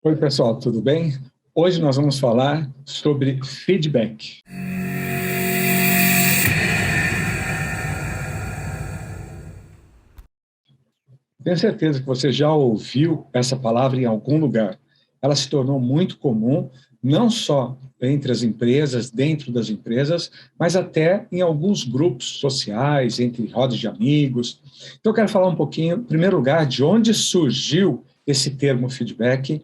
Oi, pessoal, tudo bem? Hoje nós vamos falar sobre feedback. Tenho certeza que você já ouviu essa palavra em algum lugar. Ela se tornou muito comum, não só entre as empresas, dentro das empresas, mas até em alguns grupos sociais, entre rodas de amigos. Então, eu quero falar um pouquinho, em primeiro lugar, de onde surgiu esse termo feedback,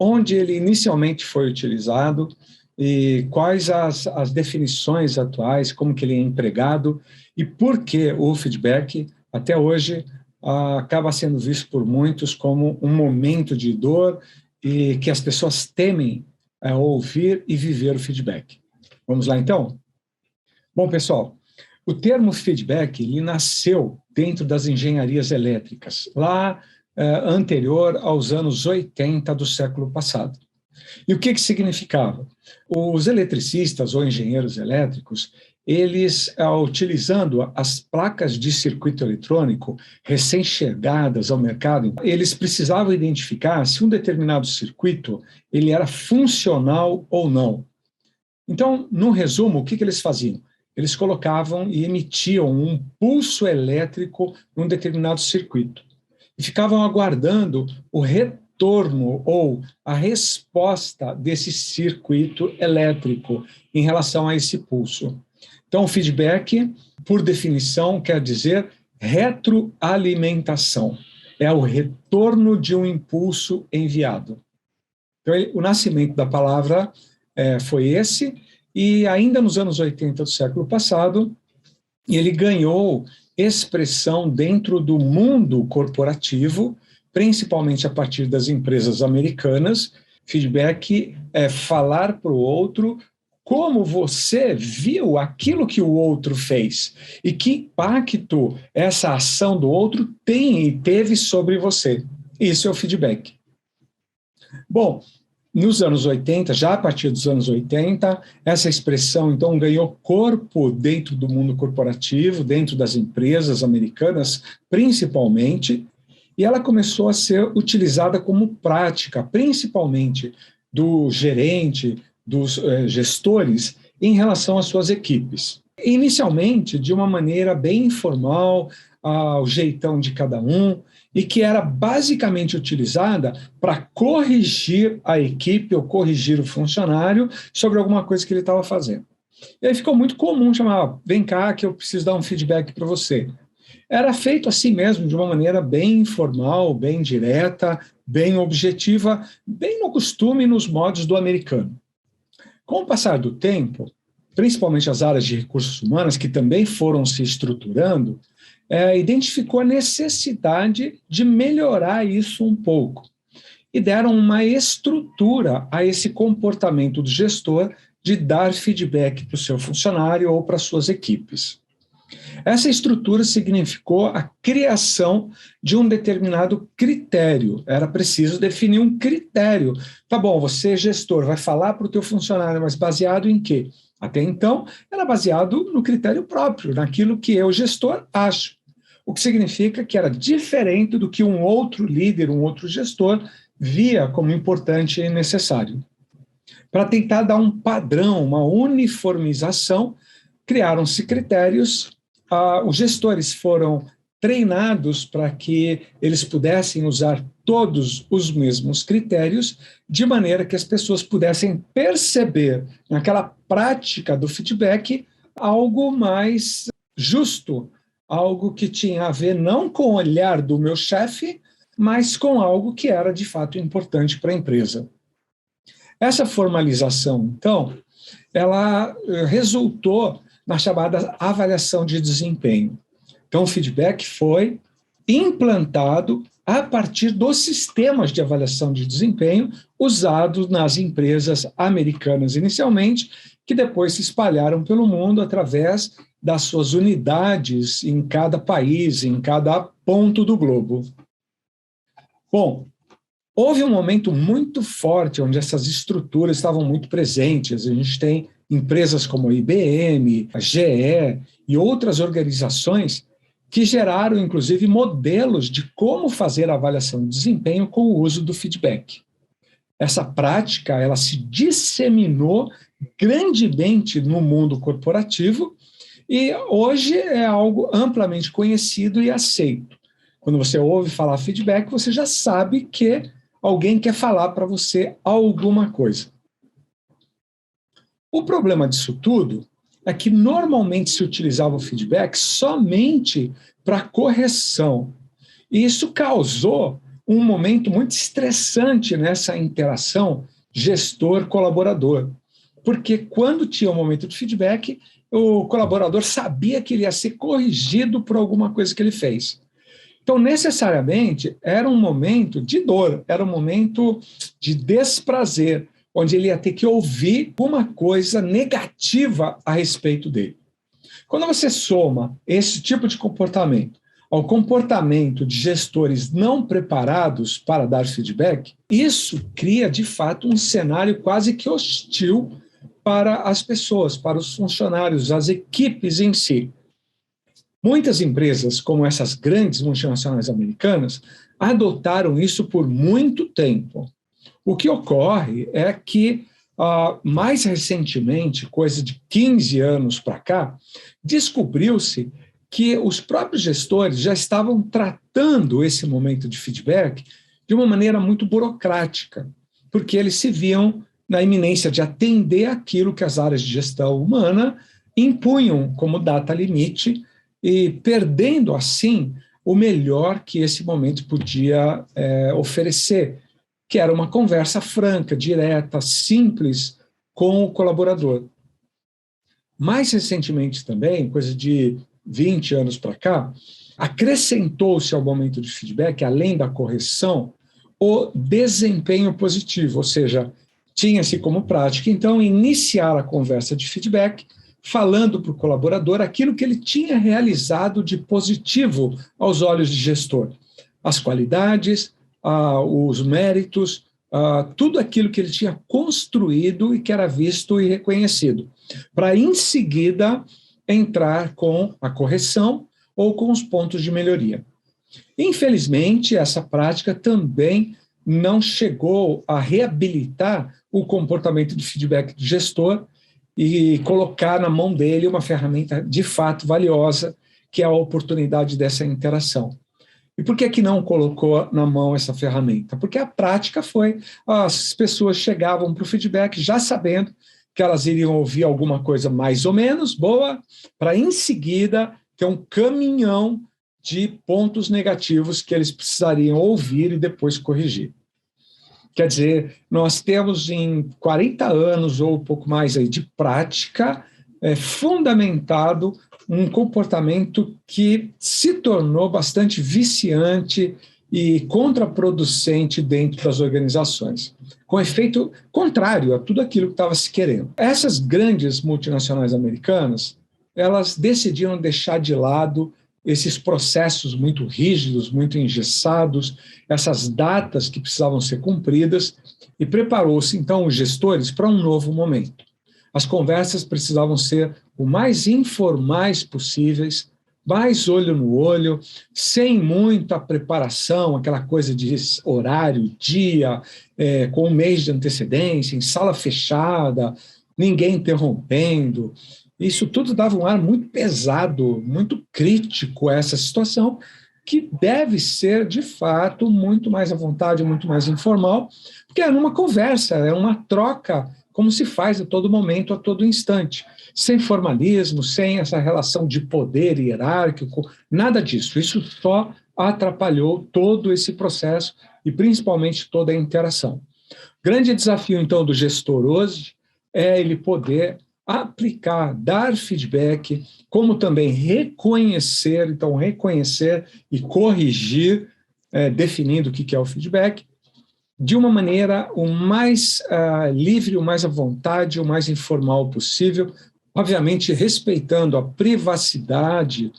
onde ele inicialmente foi utilizado e quais as definições atuais, como que ele é empregado e por que o feedback, até hoje, acaba sendo visto por muitos como um momento de dor e que as pessoas temem ouvir e viver o feedback. Vamos lá, então? Bom, pessoal, o termo feedback ele nasceu dentro das engenharias elétricas, lá anterior aos anos 80 do século passado. E o que significava? Os eletricistas ou engenheiros elétricos, eles, utilizando as placas de circuito eletrônico recém-chegadas ao mercado, eles precisavam identificar se um determinado circuito ele era funcional ou não. Então, no resumo, o que eles faziam? Eles colocavam e emitiam um pulso elétrico num determinado circuito e ficavam aguardando o retorno ou a resposta desse circuito elétrico em relação a esse pulso. Então, o feedback, por definição, quer dizer retroalimentação. É o retorno de um impulso enviado. Então, o nascimento da palavra foi esse, e ainda nos anos 80 do século passado, ele ganhou expressão dentro do mundo corporativo, principalmente a partir das empresas americanas. Feedback é falar para o outro como você viu aquilo que o outro fez e que impacto essa ação do outro tem e teve sobre você. Isso é o feedback. Bom, nos anos 80, já a partir dos anos 80, essa expressão, então, ganhou corpo dentro do mundo corporativo, dentro das empresas americanas, principalmente, e ela começou a ser utilizada como prática, principalmente do gerente, dos gestores, em relação às suas equipes. Inicialmente, de uma maneira bem informal, ao jeitão de cada um, e que era basicamente utilizada para corrigir a equipe ou corrigir o funcionário sobre alguma coisa que ele estava fazendo. E aí ficou muito comum chamar, vem cá que eu preciso dar um feedback para você. Era feito assim mesmo, de uma maneira bem informal, bem direta, bem objetiva, bem no costume e nos modos do americano. Com o passar do tempo, principalmente as áreas de recursos humanos, que também foram se estruturando, identificou a necessidade de melhorar isso um pouco e deram uma estrutura a esse comportamento do gestor de dar feedback para o seu funcionário ou para suas equipes. Essa estrutura significou a criação de um determinado critério. Era preciso definir um critério. Tá bom, você, gestor, vai falar para o teu funcionário, mas baseado em quê? Até então, era baseado no critério próprio, naquilo que eu, gestor, acho. O que significa que era diferente do que um outro líder, um outro gestor, via como importante e necessário. Para tentar dar um padrão, uma uniformização, criaram-se critérios. Os gestores foram treinados para que eles pudessem usar todos os mesmos critérios, de maneira que as pessoas pudessem perceber, naquela prática do feedback, algo mais justo, algo que tinha a ver não com o olhar do meu chefe, mas com algo que era de fato importante para a empresa. Essa formalização, então, ela resultou na chamada avaliação de desempenho. Então, o feedback foi implantado a partir dos sistemas de avaliação de desempenho usados nas empresas americanas inicialmente, que depois se espalharam pelo mundo através das suas unidades em cada país, em cada ponto do globo. Bom, houve um momento muito forte onde essas estruturas estavam muito presentes. A gente tem empresas como a IBM, a GE e outras organizações que geraram, inclusive, modelos de como fazer a avaliação de desempenho com o uso do feedback. essa prática ela se disseminou grandemente no mundo corporativo e hoje é algo amplamente conhecido e aceito. Quando você ouve falar feedback, você já sabe que alguém quer falar para você alguma coisa. O problema disso tudo é que normalmente se utilizava o feedback somente para correção. E isso causou um momento muito estressante nessa interação gestor-colaborador. Porque quando tinha um momento de feedback, o colaborador sabia que ele ia ser corrigido por alguma coisa que ele fez. Então, necessariamente, era um momento de dor, era um momento de desprazer, onde ele ia ter que ouvir uma coisa negativa a respeito dele. Quando você soma esse tipo de comportamento ao comportamento de gestores não preparados para dar feedback, isso cria, de fato, um cenário quase que hostil para as pessoas, para os funcionários, as equipes em si. Muitas empresas, como essas grandes multinacionais americanas, adotaram isso por muito tempo. O que ocorre é que, mais recentemente, coisa de 15 anos para cá, descobriu-se que os próprios gestores já estavam tratando esse momento de feedback de uma maneira muito burocrática, porque eles se viam na iminência de atender aquilo que as áreas de gestão humana impunham como data limite e perdendo, assim, o melhor que esse momento podia oferecer, que era uma conversa franca, direta, simples com o colaborador. Mais recentemente também, coisa de 20 anos para cá, acrescentou-se ao momento de feedback, além da correção, o desempenho positivo, ou seja, tinha-se como prática, então, iniciar a conversa de feedback falando para o colaborador aquilo que ele tinha realizado de positivo aos olhos de gestor. As qualidades, os méritos, tudo aquilo que ele tinha construído e que era visto e reconhecido, para em seguida entrar com a correção ou com os pontos de melhoria. Infelizmente, essa prática também não chegou a reabilitar o comportamento de feedback do gestor e colocar na mão dele uma ferramenta de fato valiosa, que é a oportunidade dessa interação. E por que não colocou na mão essa ferramenta? Porque a prática foi, as pessoas chegavam para o feedback já sabendo que elas iriam ouvir alguma coisa mais ou menos boa, para em seguida ter um caminhão de pontos negativos que eles precisariam ouvir e depois corrigir. Quer dizer, nós temos em 40 anos ou um pouco mais aí de prática fundamentado um comportamento que se tornou bastante viciante e contraproducente dentro das organizações, com efeito contrário a tudo aquilo que estava se querendo. Essas grandes multinacionais americanas, elas decidiram deixar de lado esses processos muito rígidos, muito engessados, essas datas que precisavam ser cumpridas, e preparou-se, então, os gestores para um novo momento. As conversas precisavam ser o mais informais possíveis, mais olho no olho, sem muita preparação, aquela coisa de horário, dia, com um mês de antecedência, em sala fechada, ninguém interrompendo. Isso tudo dava um ar muito pesado, muito crítico a essa situação, que deve ser, de fato, muito mais à vontade, muito mais informal, porque é uma conversa, é uma troca, como se faz a todo momento, a todo instante, sem formalismo, sem essa relação de poder hierárquico, nada disso. Isso só atrapalhou todo esse processo e, principalmente, toda a interação. O grande desafio, então, do gestor hoje é ele poder aplicar, dar feedback, como também reconhecer, então reconhecer e corrigir, definindo o que é o feedback, de uma maneira o mais livre, o mais à vontade, o mais informal possível, obviamente respeitando a privacidade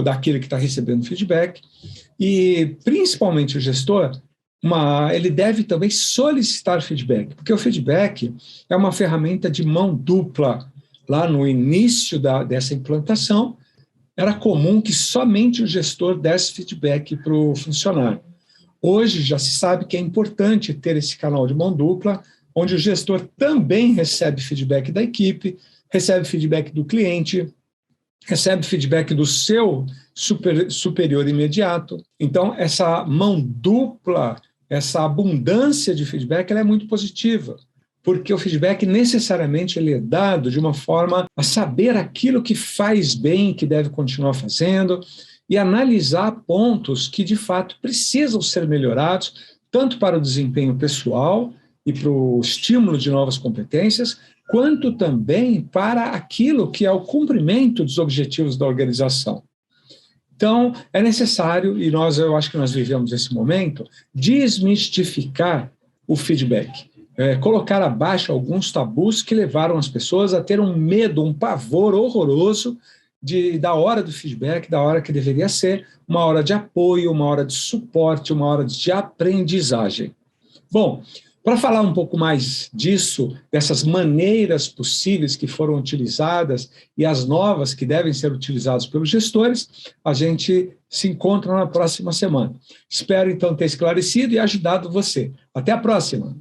daquele que está recebendo feedback e, principalmente, o gestor, ele deve também solicitar feedback, porque o feedback é uma ferramenta de mão dupla. Lá no início dessa implantação, era comum que somente o gestor desse feedback para o funcionário. Hoje já se sabe que é importante ter esse canal de mão dupla, onde o gestor também recebe feedback da equipe, recebe feedback do cliente, recebe feedback do seu superior imediato. Então, essa mão dupla, essa abundância de feedback, ela é muito positiva, porque o feedback necessariamente ele é dado de uma forma a saber aquilo que faz bem, que deve continuar fazendo, e analisar pontos que, de fato, precisam ser melhorados, tanto para o desempenho pessoal e para o estímulo de novas competências, quanto também para aquilo que é o cumprimento dos objetivos da organização. Então, é necessário, e eu acho que nós vivemos esse momento, desmistificar o feedback. Colocar abaixo alguns tabus que levaram as pessoas a ter um medo, um pavor horroroso da hora do feedback, da hora que deveria ser uma hora de apoio, uma hora de suporte, uma hora de aprendizagem. Bom, para falar um pouco mais disso, dessas maneiras possíveis que foram utilizadas e as novas que devem ser utilizadas pelos gestores, a gente se encontra na próxima semana. Espero, então, ter esclarecido e ajudado você. Até a próxima!